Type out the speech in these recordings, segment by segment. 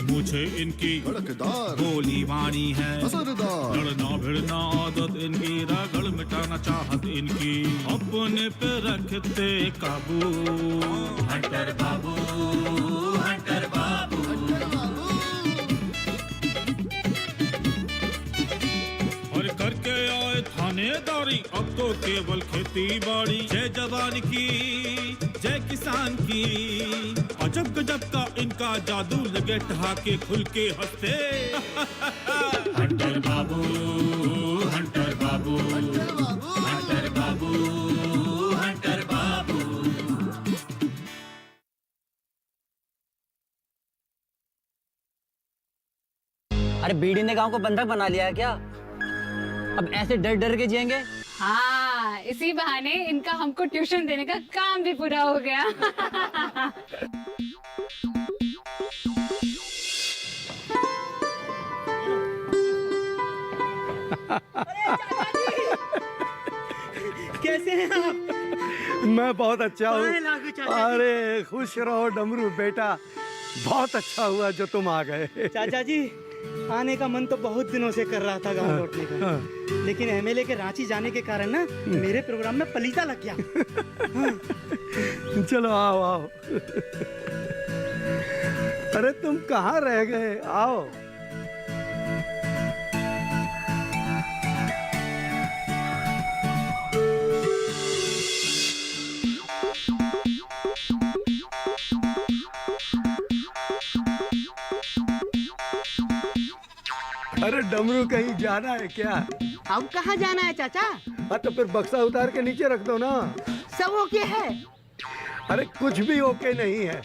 मुझे इनकी धड़कदार गोली वाणी है असरदार, लड़ना भिड़ना आदत इनकी, रगड़ मिटाना चाहत इनकी, अपने पे रखते काबू। हंटर बाबू, हंटर बाबू। और करके आए थानेदारी, अब तो केवल खेती बाड़ी। जय जवान की, जय किसान की, अजब गजब का इनका जादू, लगे ठहाके खुल के हंसते। हंटर बाबू, हंटर बाबू, हंटर बाबू, हंटर बाबू। अरे बीड़ी ने गांव को बंधक बना लिया है क्या? अब ऐसे डर डर के जिएंगे? हाँ, इसी बहाने इनका हमको ट्यूशन देने का काम भी पूरा हो गया। कैसे हैं आप? मैं बहुत अच्छा हूँ। अरे खुश रहो डमरू बेटा, बहुत अच्छा हुआ जो तुम आ गए। चाचा जी, आने का मन तो बहुत दिनों से कर रहा था गांव लौटने का, लेकिन एमएलए के रांची जाने के कारण ना मेरे प्रोग्राम में पलीता लग गया। चलो आओ आओ। अरे तुम कहाँ रह गए, आओ। अरे डमरू कहीं जाना है क्या? अब कहाँ जाना है चाचा? हाँ तो फिर बक्सा उतार के नीचे रख दो ना। सब ओके है अरे कुछ भी ओके नहीं है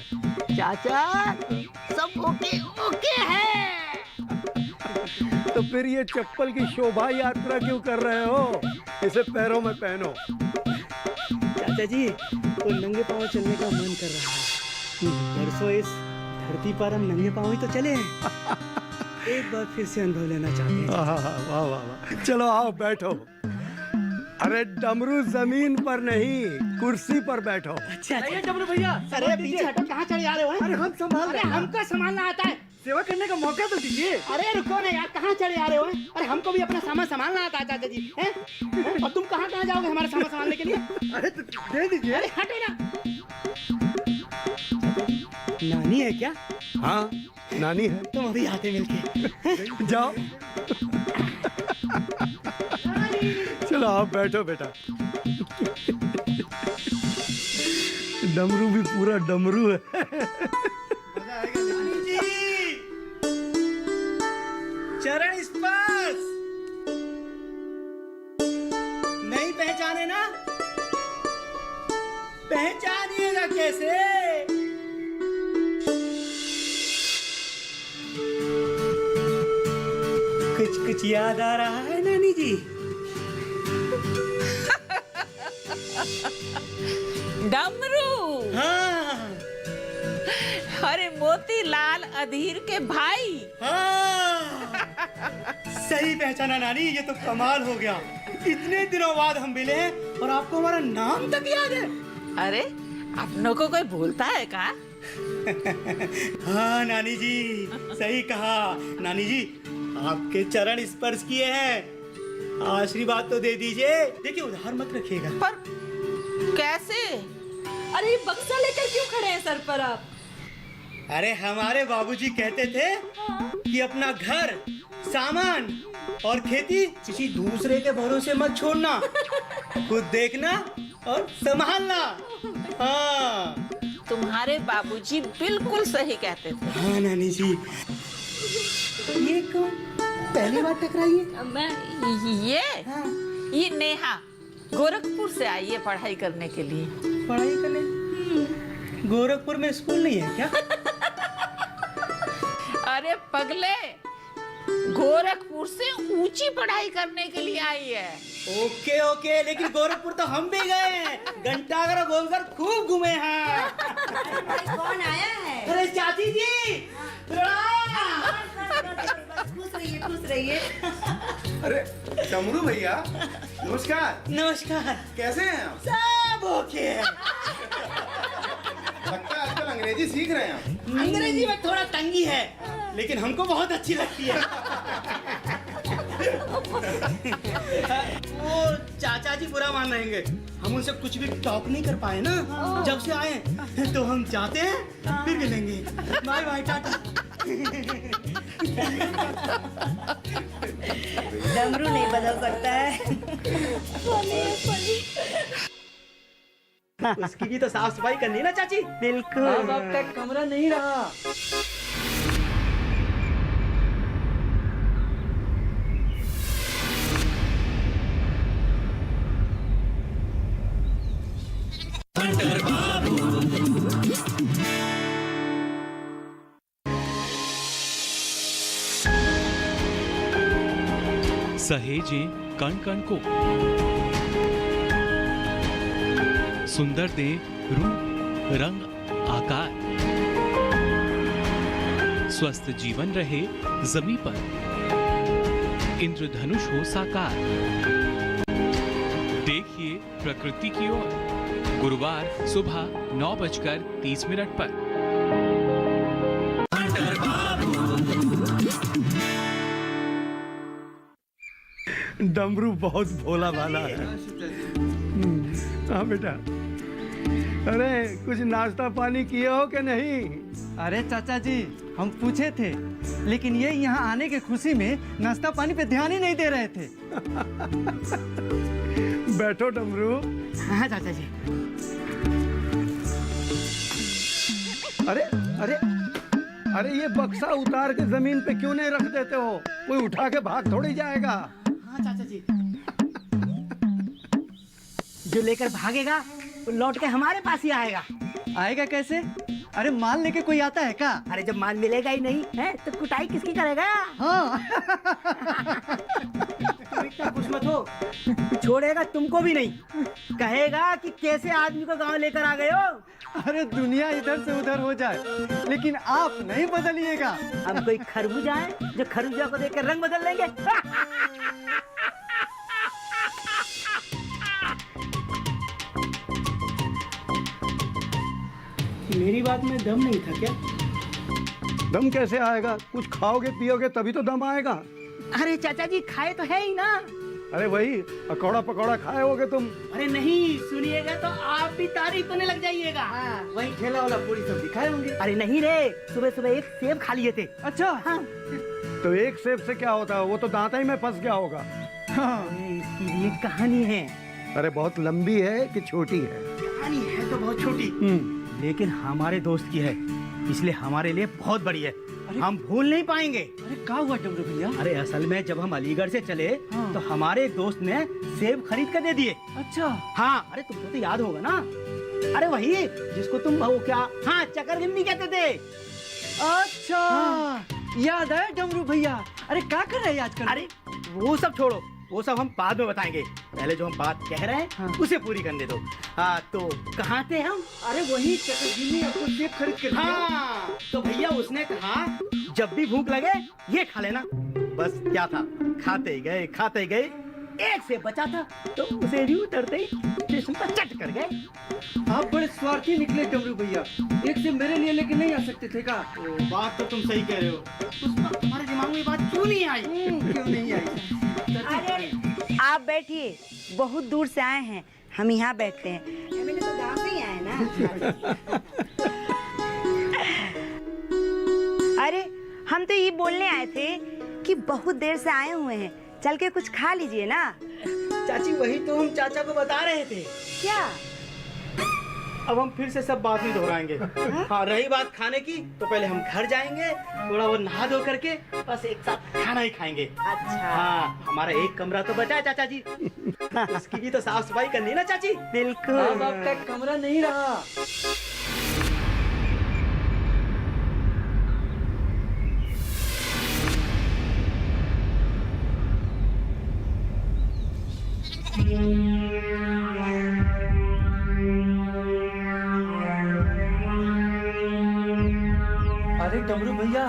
चाचा, सब ओके ओके है। तो फिर ये चप्पल की शोभा यात्रा क्यों कर रहे हो? इसे पैरों में पहनो। चाचा जी, तो नंगे पाँव चलने का मन कर रहा है। परसों इस धरती पर हम नंगे पाँव ही तो चले हैं। एक बार फिर से अनुभव लेना चाहते हैं। वाह वाह वाह। चलो आओ बैठो। अरे डमरू जमीन पर नहीं, कुर्सी पर बैठो। अच्छा डमरू भैया, अरे पीछे हटो, कहाँ चले जा रहे हो? अरे हम संभाल रहे हैं। हमको संभालना आता है, सेवा करने का मौका तो दीजिए। अरे रुको ना यार, कहाँ चले जा रहे हो? अरे हमको भी अपना सामान संभालना आता है चाचा जी, हैं? और तुम कहाँ कहाँ जाओगे हमारा सामान संभालने के लिए? अरे तो दे दीजिए। अरे हटो ना। नानी है क्या? हाँ नानी है। तुम अभी आते मिलके। जाओ। चलो आप बैठो बेटा। डमरू भी पूरा डमरू है। चरण स्पर्श नहीं पहचाने ना? पहचानिएगा कैसे? कुछ कुछ याद आ रहा है नानी जी? डमरू। हाँ अरे मोतीलाल अधीर के भाई। हाँ सही पहचाना नानी, ये तो कमाल हो गया। इतने दिनों बाद हम मिले हैं और आपको हमारा नाम तक याद है। अरे अपनों को कोई भूलता है का? हाँ नानी जी, सही कहा। नानी जी, आपके चरण स्पर्श किए हैं, आशीर्वाद तो दे दीजिए। देखिए उधार मत रखिएगा। पर कैसे? अरे ये बक्सा लेकर क्यों खड़े हैं सर पर आप? अरे हमारे बाबूजी कहते थे कि अपना घर, सामान और खेती किसी दूसरे के भरोसे मत छोड़ना, खुद देखना और संभालना। हाँ तुम्हारे बाबूजी बिल्कुल सही कहते थे। हाँ नानी जी। ये कौन? पहली बार टकराई है? मैं ये नेहा गोरखपुर से आई है पढ़ाई करने के लिए। पढ़ाई करने? गोरखपुर में स्कूल नहीं है क्या? अरे पगले, गोरखपुर से ऊंची पढ़ाई करने के लिए आई है। ओके ओके, लेकिन गोरखपुर तो हम भी गए हैं, घंटाघर और गोलघर खूब घूमे हैं। कौन आया है? अरे चाची जी, खुश रहिए। अरे डमरू भैया, नमस्कार। नमस्कार। कैसे हैं आप? सब ओके है। लगता है आजकल अंग्रेजी सीख रहे हैं। अंग्रेजी में थोड़ा तंगी है, लेकिन हमको बहुत अच्छी लगती है। वो चाचा जी बुरा मान रहेंगे, हम उनसे कुछ भी टॉक नहीं कर पाए ना जब से आए, तो हम जाते हैं फिर मिलेंगे। बाय बाय, टाटा। डमरू नहीं बदल सकता है। उसकी भी तो साफ सफाई करनी है ना चाची। बिल्कुल। अब आपका कमरा नहीं रहा। सहेजें कण कण को, सुंदर दे रूप रंग आकार, स्वस्थ जीवन रहे जमी पर, इंद्रधनुष हो साकार। देखिए प्रकृति की ओर, गुरुवार सुबह 9:30 पर। डमरू बहुत भोला भाला है। हाँ बेटा। अरे कुछ नाश्ता पानी किए हो कि नहीं? अरे चाचा जी, हम पूछे थे, लेकिन ये यहाँ आने की खुशी में नाश्ता पानी पे ध्यान ही नहीं दे रहे थे। बैठो डमरू। हाँ चाचा जी। अरे अरे अरे, ये बक्सा उतार के जमीन पे क्यों नहीं रख देते हो? कोई उठा के भाग थोड़ी जाएगा। हाँ चाचा जी। जो लेकर भागेगा वो लौट के हमारे पास ही आएगा। आएगा कैसे? अरे माल लेके कोई आता है क्या? अरे जब माल मिलेगा ही नहीं है तो कुटाई किसकी करेगा? हाँ। तुम इतना खुश मत हो, छोड़ेगा तुमको भी नहीं, कहेगा कि कैसे आदमी को गांव लेकर आ गए हो। अरे दुनिया इधर से उधर हो जाए, लेकिन आप नहीं बदलिएगा। हम कोई खरबूजा है जो खरबूजा को देखकर रंग बदल लेंगे? मेरी बात में दम नहीं था क्या? दम कैसे आएगा? कुछ खाओगे पियोगे तभी तो दम आएगा। अरे चाचा जी, खाए तो है ही ना। अरे वही अकौड़ा पकौड़ा खाए होगे तुम। अरे नहीं, सुनिएगा तो आप भी तारीफ करने लग जाइएगा। वही ठेला वाला पूरी सब्जी खाए होंगे। अरे नहीं रे, सुबह सुबह एक सेब खा लिए थे। अच्छा। हाँ। तो एक सेब से क्या होता है? वो तो दांत ही में फंस गया होगा। हाँ। इसकी भी एक कहानी है। अरे बहुत लंबी है कि छोटी है? कहानी है तो बहुत छोटी, लेकिन हमारे दोस्त की है, इसलिए हमारे लिए बहुत बड़ी है। हम भूल नहीं पाएंगे। अरे क्या हुआ डमरू भैया? अरे असल में जब हम अलीगढ़ से चले हाँ। तो हमारे एक दोस्त ने सेब खरीद कर दे दिए। अच्छा। हाँ, अरे तुमको तो याद होगा ना। अरे वही जिसको तुम वो क्या, हाँ, चकरगिन्नी कहते थे। अच्छा। याद है डमरू भैया। अरे क्या कर रहे हैं आजकल? अरे वो सब छोड़ो, वो सब हम बाद में बताएंगे। पहले जो हम बात कह रहे हैं हाँ। उसे पूरी करने दो। हाँ, तो कहाँ थे हम? अरे वही चकरगिन्नी आपको सेब खरीद के दिया। हाँ, तो भैया उसने कहा जब भी भूख लगे ये खा लेना। बस क्या था, खाते ही गए। एक से बचा था तो उसे भी उतरते ही स्टेशन पर चट कर गए। आप बड़े स्वार्थी निकले डमरू भैया। एक से मेरे लिए लेके नहीं आ सकते थे क्या? बात तो तुम सही कह रहे हो। उस वक्त तुम्हारे दिमाग में ये बात क्यों नहीं आई? क्यों नहीं आई? अरे आप बैठिए, बहुत दूर से आए हैं, हम यहाँ बैठते हैं। मैंने तो गाँव से ही आए ना। अरे हम तो ये बोलने आए थे कि बहुत देर से आए हुए हैं, चल के कुछ खा लीजिए ना। चाची वही तो हम चाचा को बता रहे थे। क्या? अब हम फिर से सब बात नहीं दोहराएंगे। हाँ, रही बात खाने की, तो पहले हम घर जाएंगे, थोड़ा वो नहा धो करके बस एक साथ खाना ही खाएंगे। अच्छा। हाँ, हमारा एक कमरा तो बचा है चाचा जी। उसकी भी तो साफ सफाई करनी है ना चाची। बिल्कुल। अब आपका कमरा नहीं रहा। अरे डमरू भैया,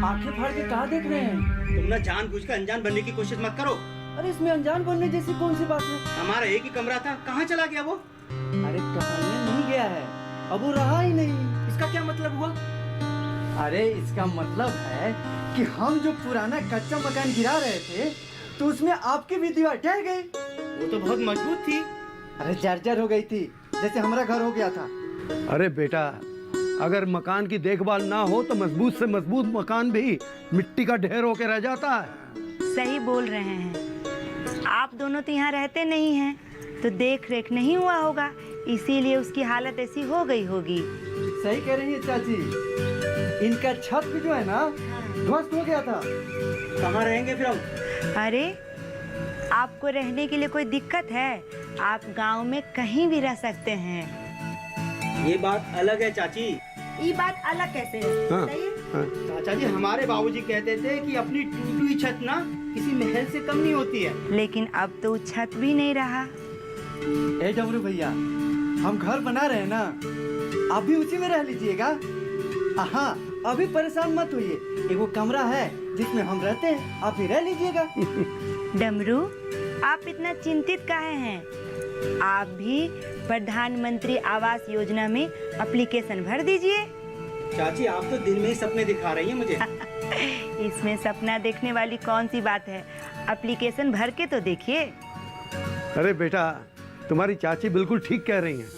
आंखें फाड़ के कहाँ देख रहे हैं? तुम ना जानबूझकर अनजान बनने की कोशिश मत करो। अरे इसमें अनजान बनने जैसी कौन सी बात है? हमारा एक ही कमरा था, कहाँ चला गया वो? अरे कमरे नहीं गया है, अब वो रहा ही नहीं। इसका क्या मतलब हुआ? अरे इसका मतलब है कि हम जो पुराना कच्चा मकान गिरा रहे थे तो उसमें आपकी भी दीवार ढह गई। वो तो बहुत मजबूत थी। अरे जर्जर हो गई थी, जैसे हमारा घर हो गया था। अरे बेटा, अगर मकान की देखभाल ना हो तो मजबूत से मजबूत मकान भी मिट्टी का ढेर होकर रह जाता है। सही बोल रहे हैं। आप दोनों तो यहाँ रहते नहीं हैं, तो देख रेख नहीं हुआ होगा, इसीलिए उसकी हालत ऐसी हो गई होगी। सही कह रही है चाची, इनका छत भी जो है ना ध्वस्त हो गया था। कहाँ रहेंगे फिर हम? अरे आपको रहने के लिए कोई दिक्कत है? आप गांव में कहीं भी रह सकते हैं। ये बात अलग है चाची। ये बात अलग कैसे है? हाँ, बताइए। हाँ। चाचा जी, हमारे बाबूजी कहते थे कि अपनी टूटी हुई छत ना किसी महल से कम नहीं होती है। लेकिन अब तो छत भी नहीं रहा। ए डमरू भैया, हम घर बना रहे हैं ना, आप भी उसी में रह लीजिएगा। हाँ, अभी परेशान मत होइए, एगो कमरा है जिसमें हम रहते हैं, आप भी रह लीजिएगा। डमरू, आप इतना चिंतित काहे हैं? आप भी प्रधानमंत्री आवास योजना में एप्लीकेशन भर दीजिए। चाची, आप तो दिन में ही सपने दिखा रही हैं मुझे। इसमें सपना देखने वाली कौन सी बात है? एप्लीकेशन भर के तो देखिए। अरे बेटा, तुम्हारी चाची बिल्कुल ठीक कह रही हैं।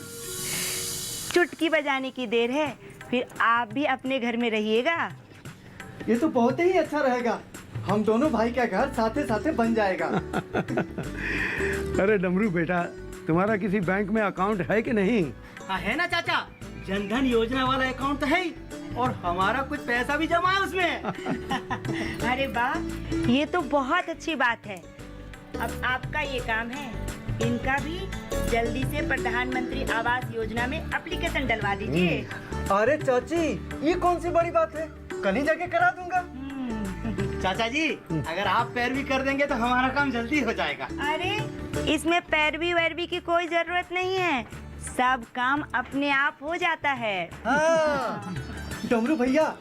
चुटकी बजाने की देर है, फिर आप भी अपने घर में रहिएगा। ये तो बहुत ही अच्छा रहेगा, हम दोनों भाई का घर साथे साथे बन जाएगा। अरे डमरू बेटा, तुम्हारा किसी बैंक में अकाउंट है कि नहीं? हाँ है ना चाचा, जनधन योजना वाला अकाउंट तो है ही, और हमारा कुछ पैसा भी जमा है उसमें। अरे वाह, ये तो बहुत अच्छी बात है। अब आपका ये काम है, इनका भी जल्दी से प्रधानमंत्री आवास योजना में एप्लीकेशन डलवा दीजिए। अरे चाची, ये कौन सी बड़ी बात है, कल ही जाके करा दूंगा। चाचा जी, अगर आप पैरवी कर देंगे तो हमारा काम जल्दी हो जाएगा। अरे इसमें पैरवी वैरवी की कोई जरूरत नहीं है, सब काम अपने आप हो जाता है। हाँ, डमरू भैया,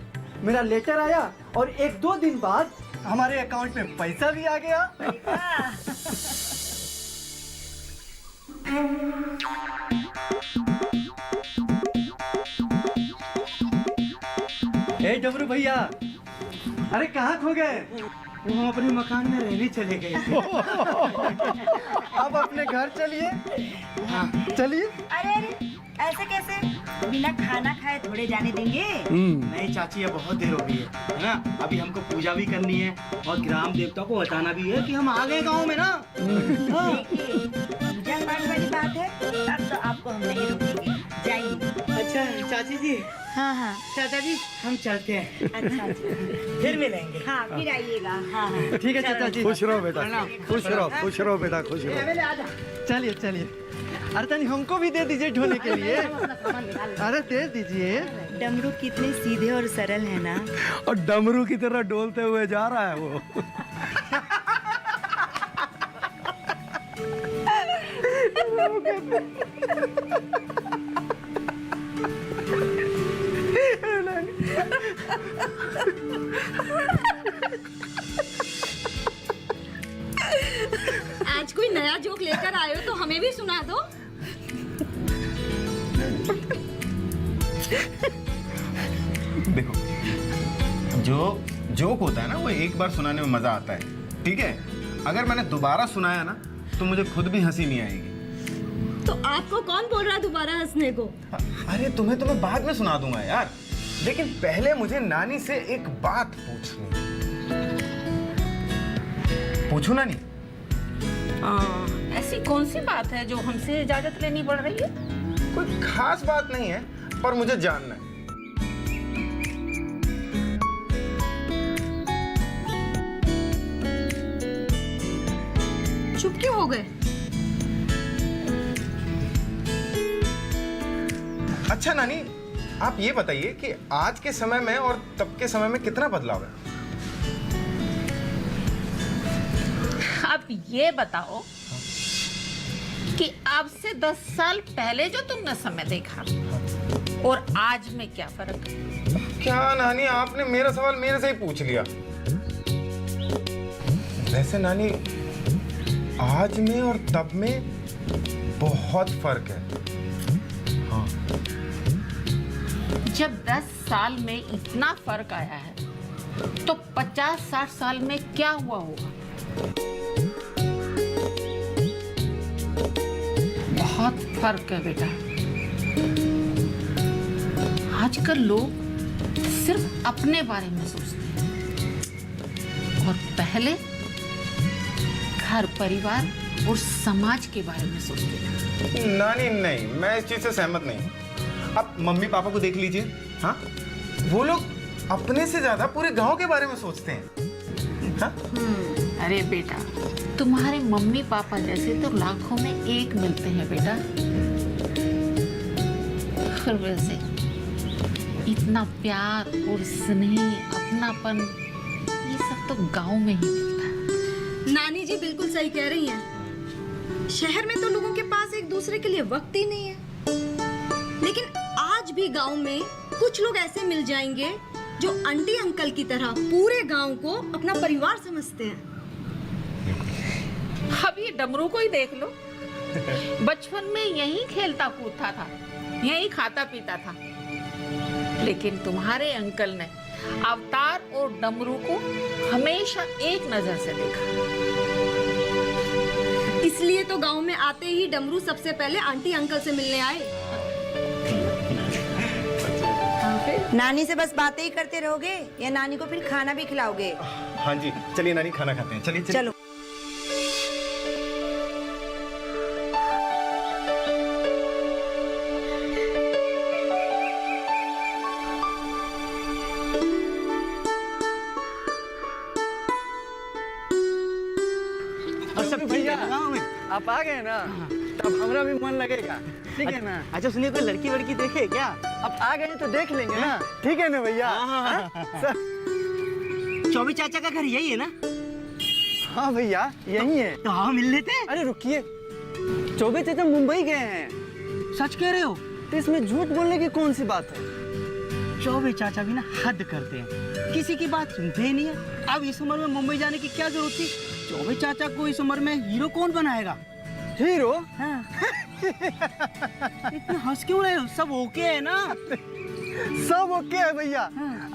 मेरा लेटर आया और 1-2 दिन बाद हमारे अकाउंट में पैसा भी आ गया। ए डमरू भैया, अरे कहाँ खो गए? वो अपने मकान में रहने चले गए थे। अब अपने घर चलिए। हाँ, चलिए। अरे अरे, ऐसे कैसे? बिना खाना खाए थोड़े जाने देंगे? नहीं चाची, ये बहुत देर हो गई है ना, अभी हमको पूजा भी करनी है और ग्राम देवता को बताना भी है कि हम आ गए गाँव में ना। देखिए, पूजा पाठ वाली बात है, अब तो आपको हम नहीं रोकेंगे, जाइए। अच्छा चाची जी। हाँ हाँ चाचा जी, हम चलते हैं। अच्छा, फिर मिलेंगे। हाँ फिर आइएगा। हाँ हाँ ठीक है चाचा जी। खुश रहो बेटा, खुश रहो, खुश रहो बेटा, खुश रहो। चलिए चलिए। अरे तनी हमको भी दे दीजिए ढोने के लिए। अरे दे दीजिए। डमरू कितने सीधे और सरल है ना। और डमरू की तरह डोलते हुए जा रहा है वो। आज कोई नया जोक लेकर आए हो तो हमें भी सुना दो। देखो, जो जोक होता है ना, वो एक बार सुनाने में मजा आता है, ठीक है? अगर मैंने दोबारा सुनाया ना तो मुझे खुद भी हंसी नहीं आएगी। तो आपको कौन बोल रहा है दोबारा हंसने को? अरे तुम्हें बाद में सुना दूंगा यार, लेकिन पहले मुझे नानी से एक बात पूछनी। पूछू नानी? ऐसी कौन सी बात है जो हमसे इजाजत लेनी पड़ रही है? कोई खास बात नहीं है, पर मुझे जानना है। चुप क्यों हो गए? अच्छा नानी, आप ये बताइए कि आज के समय में और तब के समय में कितना बदलाव है? आप ये बताओ कि अब से 10 साल पहले जो तुमने समय देखा और आज में क्या फर्क है? क्या नानी, आपने मेरा सवाल मेरे से ही पूछ लिया। वैसे नानी, आज में और तब में बहुत फर्क है। हाँ। जब 10 साल में इतना फर्क आया है तो 50-60 साल में क्या हुआ होगा? बहुत फर्क है बेटा। आजकल लोग सिर्फ अपने बारे में सोचते हैं और पहले घर परिवार और समाज के बारे में सोचते हैं। नानी नहीं, मैं इस चीज से सहमत नहीं। आप मम्मी पापा को देख लीजिए, हाँ, वो लोग अपने से ज्यादा पूरे गांव के बारे में सोचते हैं। हाँ? अरे बेटा, तुम्हारे मम्मी पापा जैसे तो लाखों में एक मिलते हैं बेटा। और वैसे इतना प्यार और स्नेह, अपनापन, ये सब तो गांव में ही मिलता है। नानी जी बिल्कुल सही कह रही हैं। शहर में तो लोगों के पास एक दूसरे के लिए वक्त ही नहीं है, लेकिन आज भी गांव में कुछ लोग ऐसे मिल जाएंगे जो आंटी अंकल की तरह पूरे गांव को अपना परिवार समझते हैं। अब ये डमरू को ही देख लो। बचपन में यही खेलता कूदता था, यही खाता पीता था, लेकिन तुम्हारे अंकल ने अवतार और डमरू को हमेशा एक नजर से देखा। इसलिए तो गांव में आते ही डमरू सबसे पहले आंटी अंकल से मिलने आए। नानी से बस बातें ही करते रहोगे या नानी को फिर खाना भी खिलाओगे? हाँ जी, चलिए नानी खाना खाते हैं। चलिए चलो। भैया आप आ गए ना, तब हमारा भी मन लगेगा, ठीक है ना? अच्छा सुनिए, कोई लड़की वड़की देखे क्या? अब आ गए तो देख लेंगे ना, ठीक है ना भैया? चौबे चाचा का घर यही है ना? हाँ भैया यही है। तो हाँ मिल लेते हैं। अरे रुकिए, चौबे चाचा मुंबई गए हैं। सच कह रहे हो? तो इसमें झूठ बोलने की कौन सी बात है? चौबे चाचा भी ना हद करते हैं, किसी की बात सुनते ही नहीं है। अब इस उम्र में मुंबई जाने की क्या जरूरत थी? चौबे चाचा को इस उम्र में हीरो कौन बनाएगा? हीरो? हाँ। इतना हंस क्यों रहे हो? सब ओके है ना? सब ओके है भैया।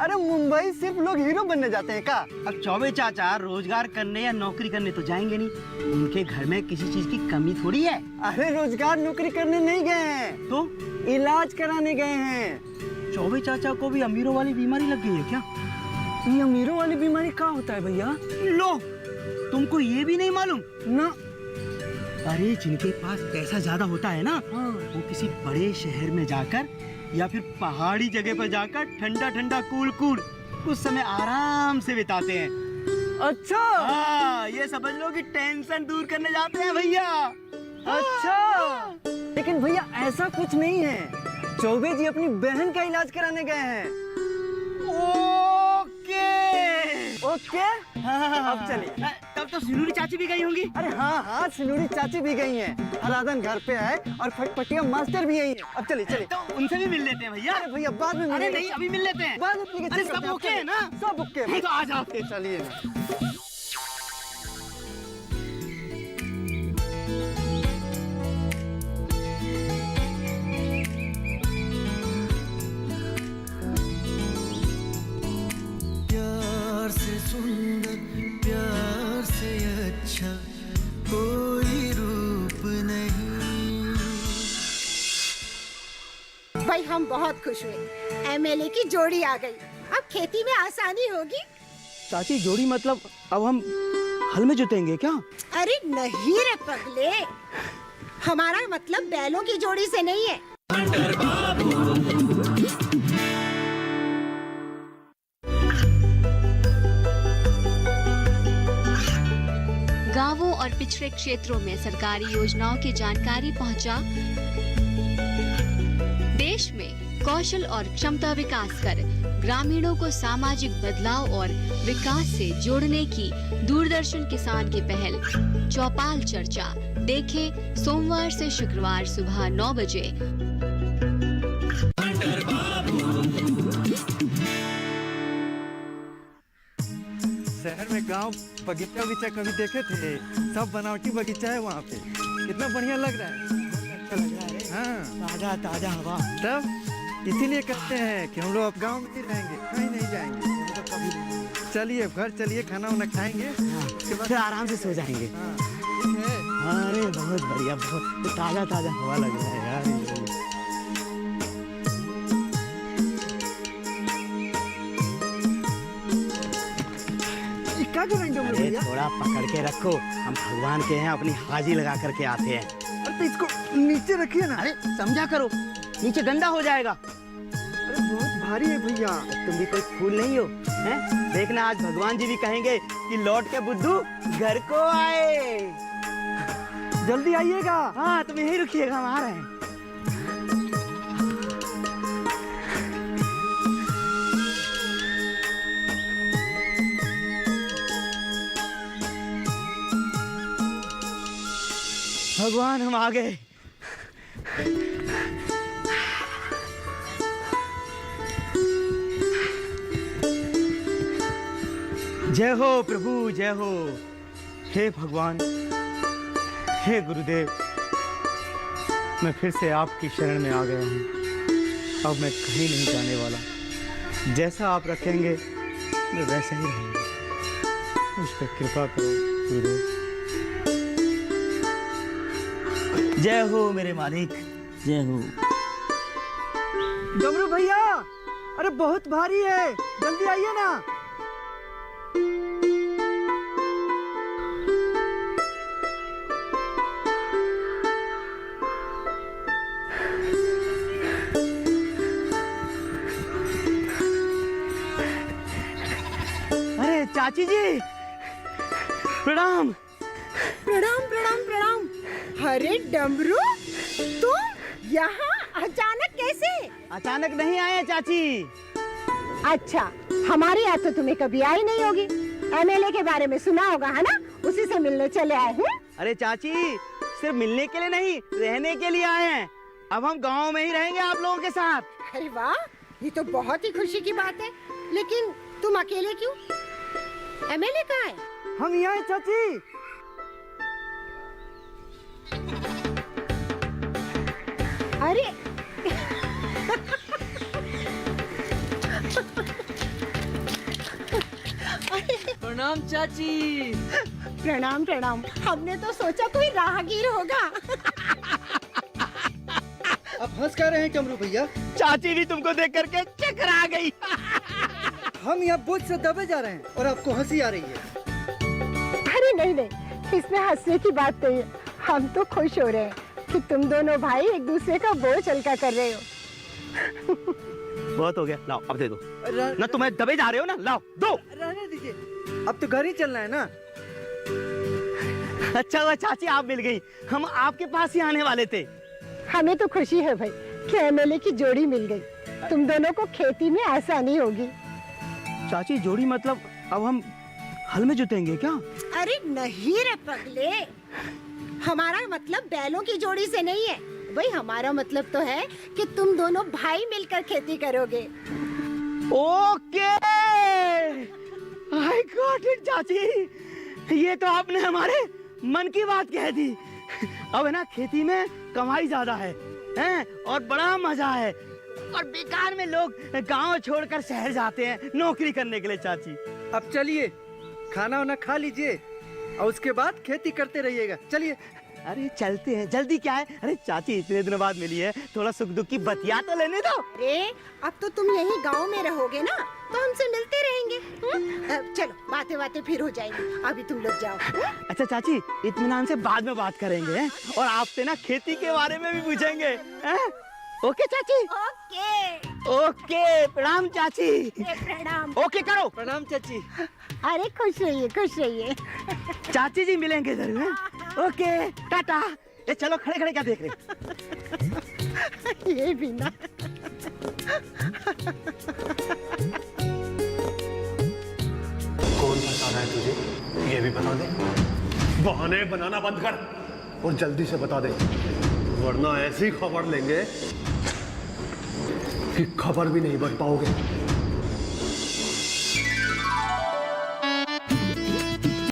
अरे मुंबई सिर्फ लोग हीरो बनने जाते हैं का? अब चौबे चाचा रोजगार करने या नौकरी करने तो जाएंगे नहीं, उनके घर में किसी चीज की कमी थोड़ी है। अरे रोजगार नौकरी करने नहीं गए हैं, तो इलाज कराने गए हैं। चौबे चाचा को भी अमीरों वाली बीमारी लग गई है क्या? ये अमीरों वाली बीमारी क्या होता है भैया? लो, तुमको ये भी नहीं मालूम ना? अरे जिनके पास पैसा ज्यादा होता है ना, वो किसी बड़े शहर में जाकर या फिर पहाड़ी जगह पर जाकर ठंडा ठंडा कूल कूल कुछ समय आराम से बिताते हैं। अच्छा, हाँ, ये समझ लो कि टेंशन दूर करने जाते हैं भैया। अच्छा, लेकिन भैया ऐसा कुछ नहीं है। चौबे जी अपनी बहन का इलाज कराने गए हैं। ओके ओके, अब चलिए। तब तो सिनूरी चाची भी गई होंगी। अरे हाँ हाँ, सिनूरी चाची भी गई हैं। हराधन घर पे है और फटफटिया मास्टर भी यही है। अब चलिए चलिए। तो उनसे भी मिल लेते हैं भैया। अरे भैया बाद में अरे नहीं, अभी मिल लेते हैं। बाद में मिलेंगे। अरे सब ओके है ना? सब ओके है। तो आ जाओ फिर। चलिए ना। प्यार से सुंदर, प्यार से अच्छा कोई रूप नहीं। भाई हम बहुत खुश हुए, एमएलए की जोड़ी आ गई। अब खेती में आसानी होगी। चाची जोड़ी मतलब अब हम हल में जुतेंगे क्या? अरे नहीं रे पगले, हमारा मतलब बैलों की जोड़ी से नहीं है। गांवों और पिछड़े क्षेत्रों में सरकारी योजनाओं की जानकारी पहुंचा। देश में कौशल और क्षमता विकास कर ग्रामीणों को सामाजिक बदलाव और विकास से जोड़ने की दूरदर्शन किसान की पहल चौपाल चर्चा देखें सोमवार से शुक्रवार सुबह 9 बजे। शहर में गांव बगीचा बगीचा कभी देखे थे? सब बनावटी बगीचा है वहाँ पे। कितना बढ़िया लग रहा है। अच्छा लग रहा है। हाँ, ताजा ताजा हवा। तब इसीलिए कहते हैं कि हम लोग अब गांव में ही रहेंगे, कहीं नहीं जाएंगे। चलिए घर चलिए, खाना वाना खाएंगे, उसके बाद फिर आराम से सो जाएंगे। ठीक है। अरे बहुत बढ़िया, बहुत ताजा ताजा हवा लग रहा है यार। क्या करेंगे डमरू अरे भैया? थोड़ा पकड़ के रखो, हम भगवान के हैं, अपनी हाजिरी लगा करके आते हैं। अरे तो इसको नीचे रखिए ना। अरे समझा करो, नीचे गंदा हो जाएगा। अरे बहुत भारी है भैया। तुम भी कोई फूल नहीं हो, हैं? देखना आज भगवान जी भी कहेंगे कि लौट के बुद्धू घर को आए। जल्दी आइएगा। हाँ तुम यही रुकिएगा, हम आ रहे हैं। भगवान हम आ गए। जय हो प्रभु, जय हो। हे भगवान, हे गुरुदेव, मैं फिर से आपकी शरण में आ गया हूँ। अब मैं कहीं नहीं जाने वाला। जैसा आप रखेंगे मैं वैसे ही रहूँगा। मुझ पर कृपा करो गुरुदेव। जय हो मेरे मालिक, जय हो। डमरू भैया, अरे बहुत भारी है, जल्दी आइए ना। अरे चाची जी, प्रणाम। प्रणाम प्रणाम प्रणाम। अरे डमरू, तुम यहाँ अचानक कैसे? अचानक नहीं आए चाची। अच्छा, हमारे यहाँ तो तुम्हें कभी आई नहीं होगी। एमएलए के बारे में सुना होगा है ना, उसी से मिलने चले आए हैं। अरे चाची, सिर्फ मिलने के लिए नहीं, रहने के लिए आए हैं। अब हम गांव में ही रहेंगे आप लोगों के साथ। अरे वाह, ये तो बहुत ही खुशी की बात है। लेकिन तुम अकेले क्यों? एमएलए कहाँ है? हम यहाँ हैं चाची। अरे प्रणाम चाची। प्रणाम प्रणाम। हमने तो सोचा कोई राहगीर होगा। आप हंस कर रहे हैं डमरू भैया? चाची भी तुमको देख करके चकरा गई। हम यहाँ बोझ से दबे जा रहे हैं और आपको हंसी आ रही है। अरे नहीं नहीं, इसमें हंसने की बात नहीं है। हम तो खुश हो रहे हैं कि तुम दोनों भाई एक दूसरे का बोझ हल्का कर रहे हो। बहुत हो गया, लाओ अब दे दो ना। तुम्हें दबे जा रहे हो ना, लाओ दो। रहने दीजिए, अब तो घर ही चलना है ना। अच्छा हुआ चाची आप मिल गई, हम आपके पास ही आने वाले थे। हमें तो खुशी है भाई कि एमएलए की जोड़ी मिल गई। तुम दोनों को खेती में आसानी होगी। चाची जोड़ी मतलब अब हम हल में जुतेंगे क्या? अरे नहीं रे पगले, हमारा मतलब बैलों की जोड़ी से नहीं है भाई। हमारा मतलब तो है कि तुम दोनों भाई मिलकर खेती करोगे। ओके, आई गॉट इट चाची। ये तो आपने हमारे मन की बात कह दी। अब है ना, खेती में कमाई ज्यादा है, हैं? और बड़ा मजा है। और बेकार में लोग गांव छोड़कर शहर जाते हैं नौकरी करने के लिए चाची। अब चलिए, खाना वाना खा लीजिए और उसके बाद खेती करते रहिएगा। चलिए। अरे चलते हैं, जल्दी क्या है? अरे चाची इतने दिनों बाद मिली है, थोड़ा सुख दुख की बतिया तो लेने दो। अरे अब तो तुम यही गांव में रहोगे ना, तो हमसे मिलते रहेंगे। चलो बातें बातें फिर हो जाएंगी, अभी तुम लोग जाओ। अच्छा चाची, इत्मीनान से बाद में बात करेंगे, हैं? और आपसे ना खेती के बारे में भी पूछेंगे, हैं? ओके चाची। ओके ओके, प्रणाम चाची। प्रणाम। ओके करो। प्रणाम चाची। अरे खुश रहिए, खुश रहिए। चाची जी मिलेंगे जरूर, हैं? ओके टाटा। ये चलो, खड़े खड़े क्या देख रहे? ये भी ना। कौन फंसा रहा है तुझे, ये भी बता दे। बहाने बनाना बंद कर और जल्दी से बता दे, वरना ऐसी खबर लेंगे कि खबर भी नहीं बन पाओगे।